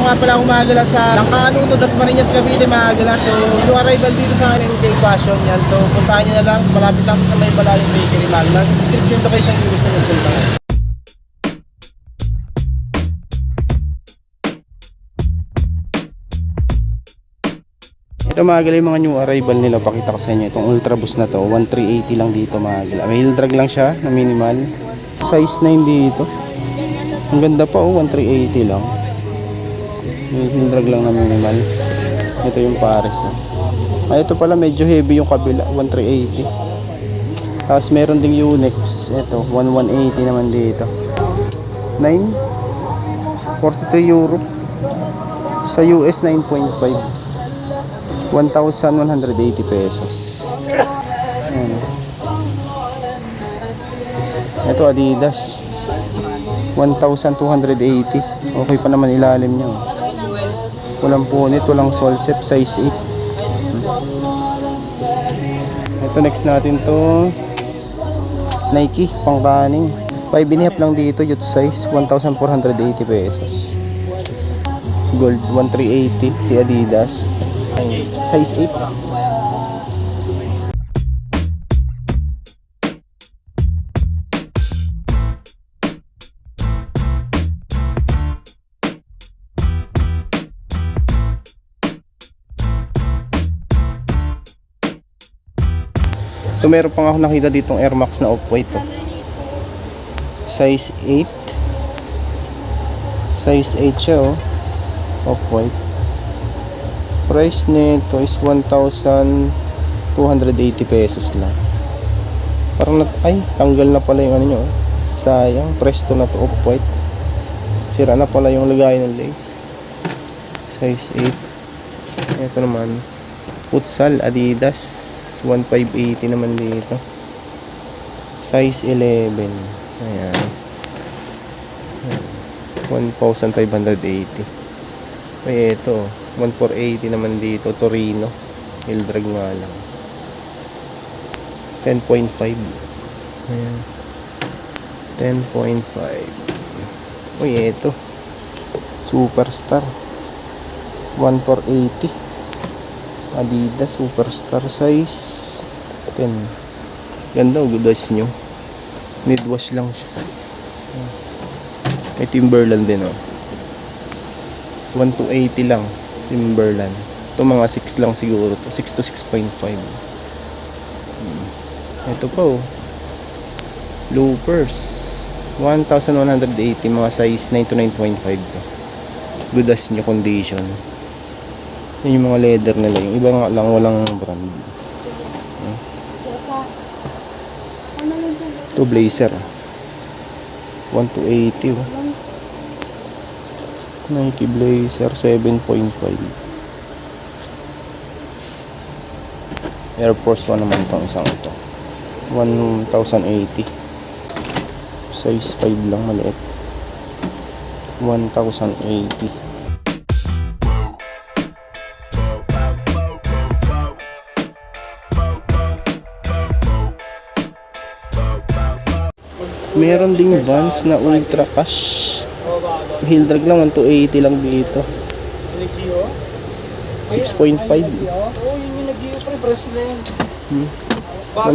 nga pala umagala sa Langkano to Dasmariñas Cavite mga gala. So yung arrival dito sa akin Take Fashion yan. So puntahan nyo na lang, malapit lang sa may Balayong Bakery man. Nasa description location yung gusto nyo puntahan. Ito mga gala yung mga new arrival nila, pakita ko sa inyo. Itong Ultra Boost na to, 1380 lang dito mga gala. May heel drag lang siya na minimal. Size 9 dito. Ang ganda pa 1380 lang. May heel drag lang na minimal. Ito yung pares. Ay ito pala medyo heavy yung kabila, 1380. Tapos meron ding Unex. Ito, 1180 naman dito. 9 43 euro. Sa US 9.5. 1,180 pesos. Ayan. Ito Adidas 1,280. Okay pa naman ilalim niya. Walang punit, walang solsep, size 8. Ito next natin to Nike pang running. 5.5 lang dito, youth size, 1,480 pesos. Gold 1,380 si Adidas. Size 8. So meron pa nga ako nakita ditong Air Max na off-white oh. Size 8. Size 8 siya oh. Off-white. Price nito is 1,280 pesos lang. Parang ay, tanggal na pala yung ano nyo oh. Sayang, presto na to off-white. Sira na pala yung lagay ng lace. Size 8. Ito naman futsal Adidas 1,580 naman dito. Size 11. Ayan. 1,580. Ay ito 1,480 naman dito. Torino heel drag nga lang 10.5. Ayan 10.5. Uy ito Superstar 1,480 Adidas Superstar size 10. Ganda o good wash nyo. Need wash lang siya. May Timberland din o 1,280 lang Timberland. Ito mga 6 lang siguro to. 6 to 6.5. Ito pa o Loopers 1,180 mga size 9 to 9.5 to. Good wash nyo condition. Yan yung mga leather nila. Yung iba nga lang walang brand. Ito blazer 1,280 oh. Nike blazer 7.5. Air Force 1 naman itong isang ito 1,080. Size 5 lang maliit 1,080. Meron ding Vans na Ultra Cash. Heel drag lang 1,280 lang dito. 6.5. Oh, yun yung nag-geo pre, press na yan.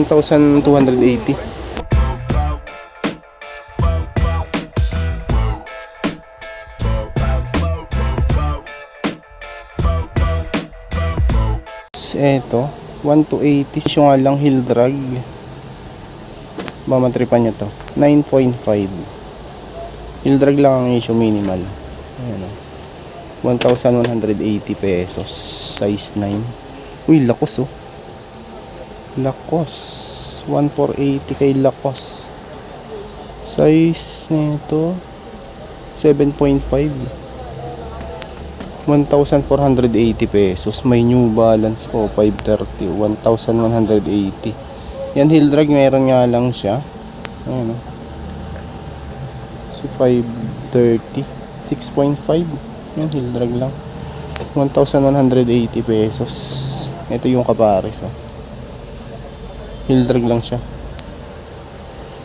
1,280. Eto 1,280. Yung nga lang heel drag. Mamatripan nyo to 9.5. Heel drag lang ang issue minimal. Ayan o 1,180 pesos. Size 9. Uy Lacoste oh. Lacoste 1,480 kay Lacoste. Size nito 7.5. 1,480 pesos. May New Balance po 530. 1,180. Yan heel drag meron nga lang siya. Ayan o. So 530. 6.5. Yan heel drag lang. 1,180 pesos. Ito yung kapares oh. Heel drag lang siya.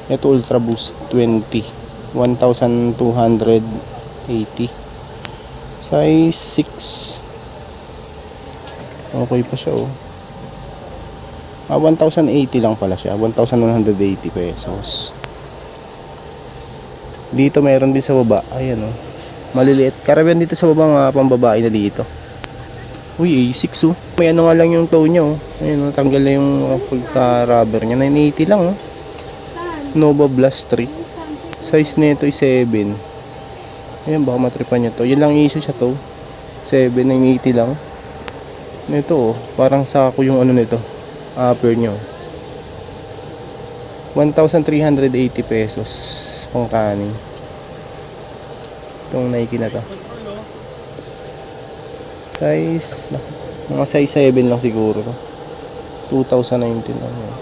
Ito Ultra Boost 20. 1,280. Size 6. Okay pa siya, oh. 1,080 lang pala siya. 1,180 pesos. Dito meron din sa baba. Ayan, oh. Maliliit. Karamihan dito sa baba nga pambabae na dito. Uy, A6, oh. May ano nga lang yung toe niya, oh. Ayun, oh. Tanggal na yung pagka-rubber niya. 980 lang, oh. Nova Blast 3. Size nito is 7. Ayan, baka matripan niya to. Yan lang issue siya to. 7, 980 lang. Ito, oh. Parang sako yung ano nito. Upper niya, oh. 1,380 pesos. Pang kanin. Itong Nike na to. Size, mga size 7 lang siguro to. 2019 lang yun.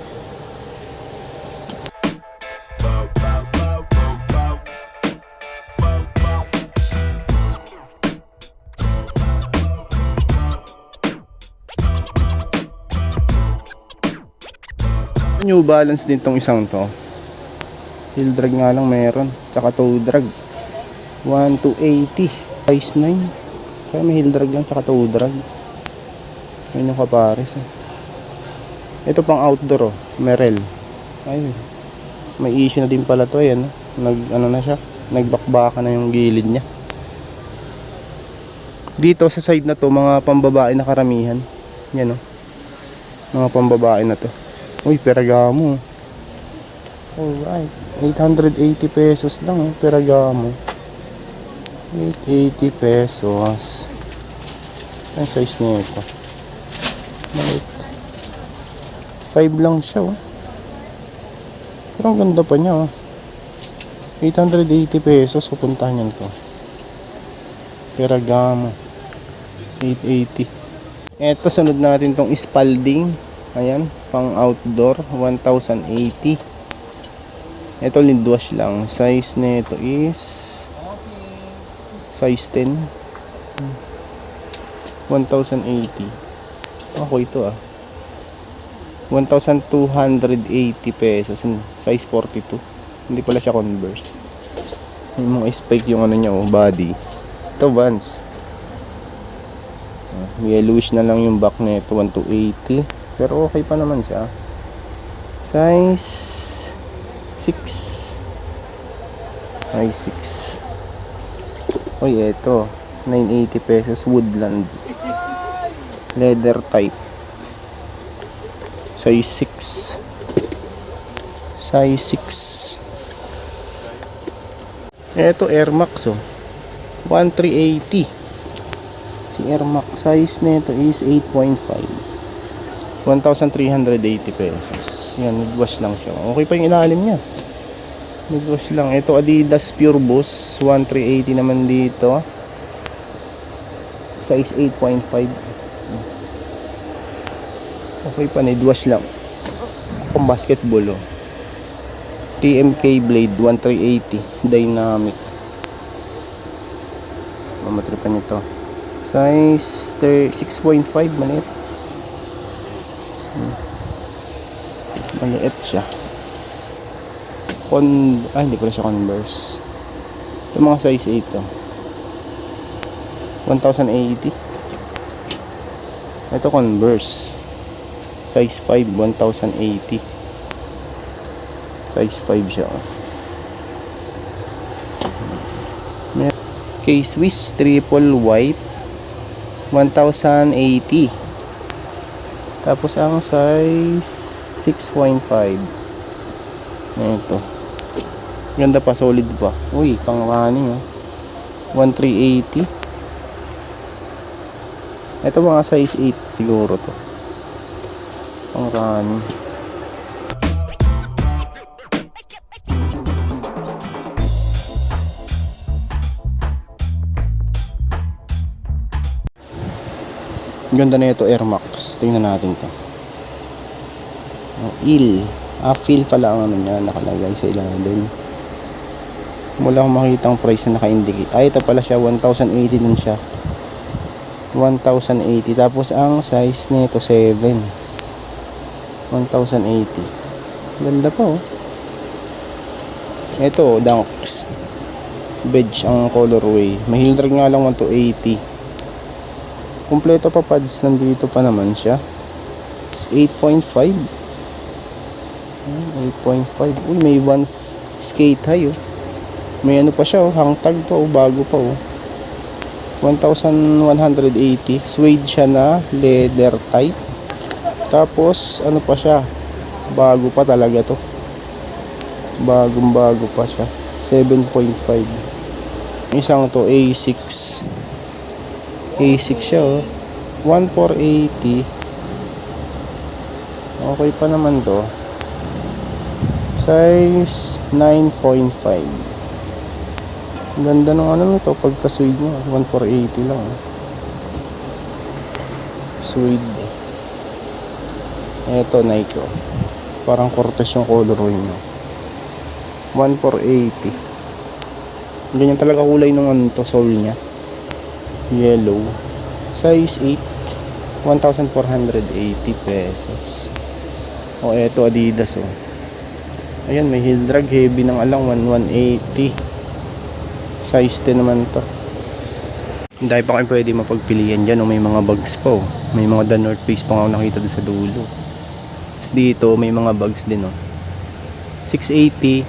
New Balance din tong isang to. Heel drag nga lang meron. Tsaka toe drag. 1,280. Size 9. Kaya may heel drag lang tsaka toe drag. Yun yung kapares, eh. Ito pang outdoor, oh. Merrell. Ayun. May issue na din pala to, ayan. Ano na siya. Nagbakbaka na yung gilid niya. Dito sa side na to, mga pambabae na karamihan. Yan, oh. Mga pambabae na to. Uy, Ferragamo. Alright. 880 pesos lang, oh. Ferragamo. 880 pesos. Ang size nito. Maliit. 5 lang siya, oh. Pero ang ganda pa niya, oh. 880 pesos. Pupuntahan niyan to. Ferragamo. 880. Eto, sunod natin tong Spalding. Ayan, pang outdoor. 1,080. Ito, lindwash lang. Size nito is size 10. 1,080. Ako ito, ah. 1,280 pesos. Size 42. Hindi pala siya Converse. Yung mga spike yung ano niya, oh, body. Ito, Vans. Yellowish na lang yung back nito. 1,280. Pero okay pa naman siya. Size 6. Size 6. Uy, eto. 980 pesos. Woodland. Leather type. Size 6. Size 6. Eto, Air Max, oh. 1,380. Si Air Max. Size nito is 8.5. 1,380 pesos. Yan, mid-wash lang siya. Okay pa yung ilalim niya. Mid-wash lang. Ito, Adidas Pure Boost. 1,380 naman dito. Size 8.5. Okay pa, mid-wash lang. Pang basketball, oh. TMK Blade 1,380. Dynamic. Mamatripan nyo to. Size 6.5. Maliit. Maliit siya. Hindi pala siya Converse. Ito mga size 8 to. 1,080. Ito Converse. Size 5, 1,080. Size 5 siya. K-Swiss triple white 1,080. Tapos ang size 6.5. Ito. Ganda pa, solid pa. Uy, pang running, oh. 1,380. Ito mga size 8 siguro to. Pang running. Ganda na ito, Air Max. Tingnan natin to. Feel pala ang ano niya, nakalagay sa ilalim. Wala akong makita ang price na naka-indicate. Ito pala siya, 1,080 din siya. 1,080. Tapos ang size nito 7. 1,080. Ganda pa, oh. Ito, Dunks. Beige ang colorway. May heel drag nga lang 1 to 80. Kompleto pa pads, nandito pa naman siya. 8.5. 8.5. Uy, may Vans skate high oh. May ano pa siya oh, hang tag pa oh, bago pa oh. 1,180. Suede siya na leather type. Tapos ano pa siya, bago pa talaga to. Bagong bago pa siya. 7.5. Isang to A6. A6 siya oh. 1,480. Okay pa naman to. Size 9.5. Ganda ng ano nito pagka suede niya. 1,480 lang. Suede. Ito Nike oh. Parang Cortez yung colorway niya. 1,480. Ganyan talaga kulay ng ano to, sole niya. Yellow. Size 8. 1,480 pesos. O eto Adidas oh. Ayan, may heel drag, heavy ng alang 1,180. Size 10 naman to. Hindi pa kayo pwede mapagpilian dyan. O may mga bags pa oh. May mga The North Face pa nga ako nakita doon sa dulo. Tapos dito may mga bags din oh. 680.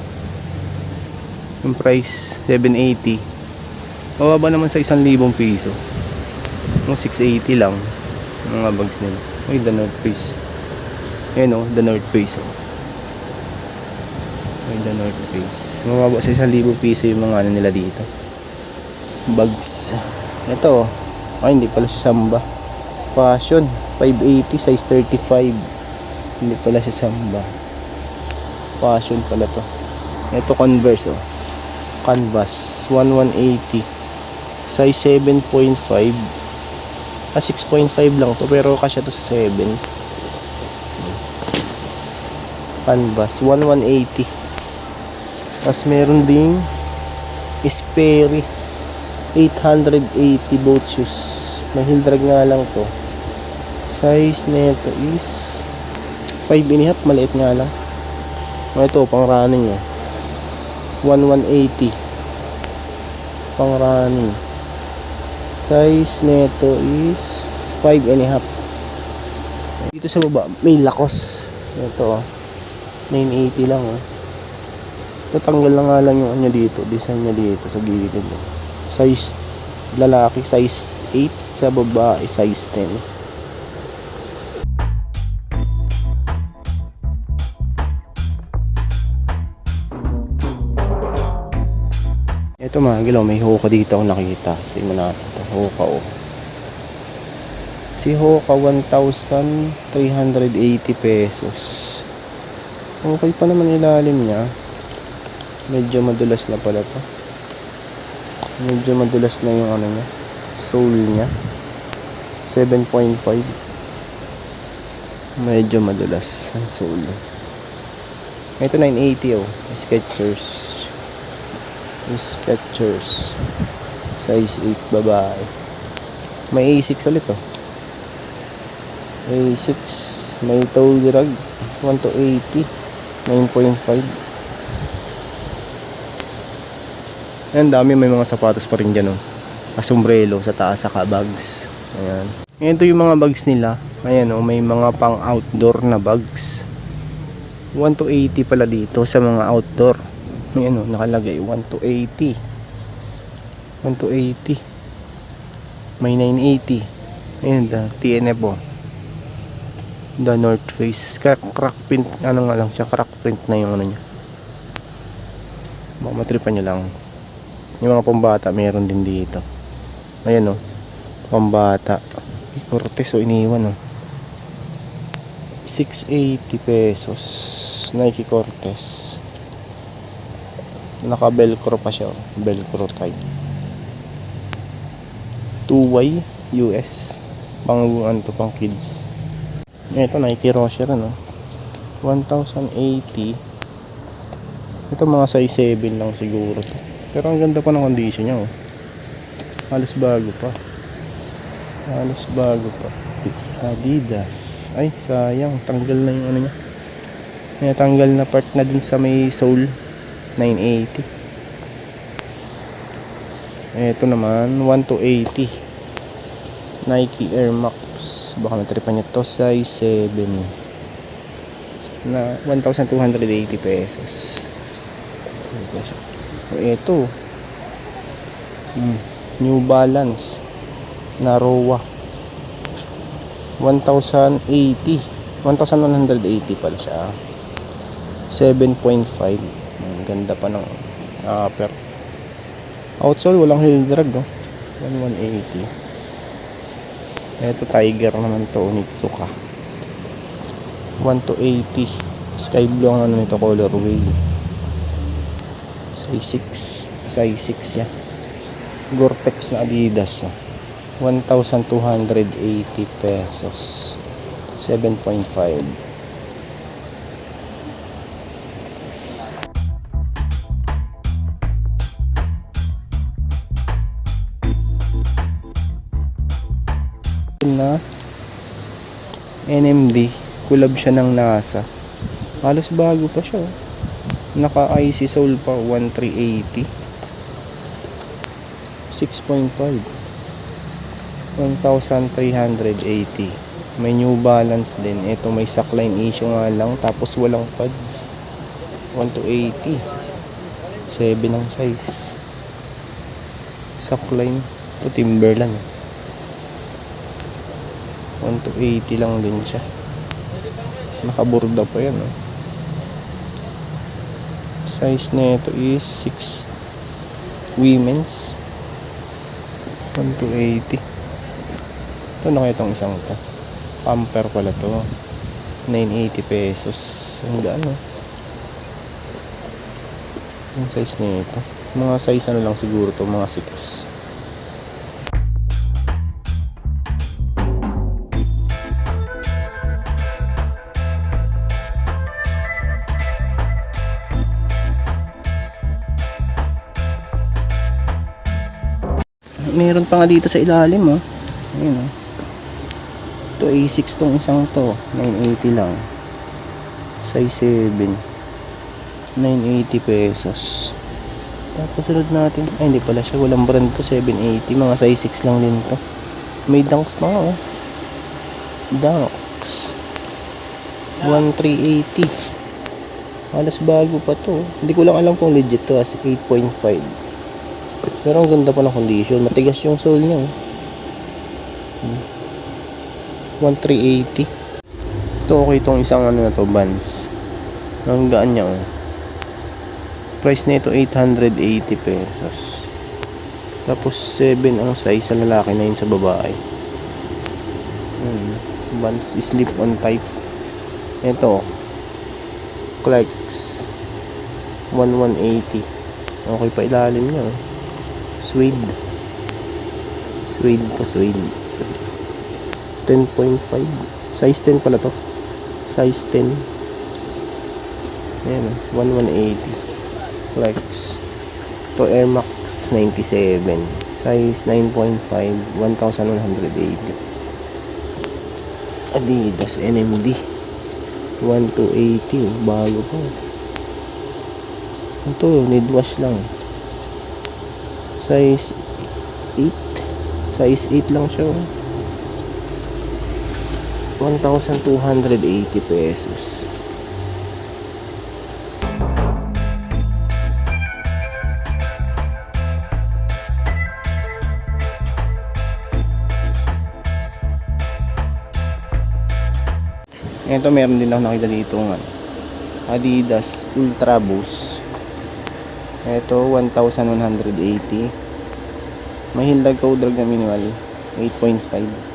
Yung price 780. Mababa naman sa 1,000 piso. Yung 680 lang. Mga bags nila. Ay, The North Face. Ayan oh, The North Face oh. Ay, The North Face. Mababa sa 1,000 piso yung mga ano nila dito. Bags. Ito oh. Ay, hindi pala siya Samba. Fashion. 580 size 35. Hindi pala siya Samba. Fashion pala to. Ito Converse oh. Canvas 1,180. Size 7.5. 6.5 lang to pero kasya to sa 7. Canvas 1,180. Tapos meron ding Sperry 880 boat shoes. May heel drag nga lang to. Size nito is 5.5, maliit nga lang. Ito pang running oh. 1,180 pang running. Size nito is 5.5. Dito sa baba may Lacoste. Ito oh. 980 lang oh. Tatanggal na nga lang yung ano dito, design niya dito sa gilid oh. Size lalaki size 8, sa babae size 10. Ito mga gilaw, may Hoka dito ako nakita. Tingnan mo natin ito, Hoka oh. Si Hoka 1,380 pesos. Okay pa naman ilalim niya. Medyo madulas na pala to. Medyo madulas na yung ano niya, sole niya. 7.5. Medyo madulas ang sole. Ito 980 oh, Skechers. Skechers size 8 babae. May A6 ulit oh. A6 may toe drag 1 to 80 9.5. Ayan, dami, may mga sapatos pa rin dyan oh. Kasombrelo sa taas, saka bags. Ayan. Ito yung mga bags nila. Ayan oh, may mga pang outdoor na bags. 1 to 80 pala dito sa mga outdoor. Ayan oh, nakalagay 1 to 80. 1 to 80. May 980. Ayan, TNF oh. The North Face. Crack print, ano nga lang siya, crack print na yung ano niya. Baka matripan nyo lang. Yung mga pambata meron din dito. Ayan oh, pambata. Cortez oh, iniwan oh. 680 pesos. Nike Cortez. Naka velcro pa siya oh. Velcro type. 2Y US. Pang ano to, pang kids. Ito Nike Rocher ano. 1,080. Ito mga size 7 lang siguro to. Pero ang ganda pa ng condition niya oh. Halos bago pa. Halos bago pa. Adidas. Ay sayang, tanggal na yung ano niya. May tanggal na part na dun sa may sole. 980. Ito naman 1280 Nike Air Max, baka matripan nyo to, size 7 na 1,280 pesos. Ito New Balance na Rowa 1,180 pala siya, 7.5. Ang ganda pa ng upper. Outsole, walang heel drag, no? 1,180. Ito Tiger naman to, Onitsuka 1,280. Sky blue ang ano nito, colorway. Size 6 yan. Gore-Tex na Adidas, 1,280 pesos, 7.5. Na NMD, collab siya ng NASA, halos bago pa siya, naka IC sole pa, 1,380, 6.5, 1,380. May New Balance din. Ito may sackline issue nga lang, tapos walang pads, 1,280, 7 ang size. Sackline to Timberland, 1,280 lang din siya. Nakaburda pa yan, oh. Size nito is 6 women's, 1,280. Ito na kaya itong isang to, pamper pala to, 980 pesos. Ang gaan, oh. Yung size nito, mga size ano lang siguro to, mga 6. Meron pa nga dito sa ilalim, oh. Ayun, oh. Ito A6 tong isang to, 980 lang. Size 7, 980 pesos. Tapos sunod natin, ay hindi pala siya, walang brand to, 780. Mga size 6 lang din to. May Dunks pa nga, oh. Dunks 1,380. Halos bago pa to. Hindi ko lang alam kung legit to, as 8.5. Pero ang ganda pa ng condition. Matigas yung sole niya, oh. 1,380. Ito okay itong isang ano na to, Vans. Ang gaan niya, oh. Price nito 880 pesos. Tapos 7 ang size sa lalaki, na yun sa babae. Vans slip on type. Ito Clarks 1,180. Okay pa ilalim niya, oh. Suede to suede, 10.5. Size 10 pala to, size 10. Ayan, 1,180. Flex to Air Max 97, size 9.5, 1,180. Adidas NMD 1,280. Bago po ito, need wash lang. Size 8 lang siya, 1,280 pesos. Ito meron din ako nakita dito ng Adidas Ultra Boost. Ito 1,180. May heel drag, co drag na minimal 8.5.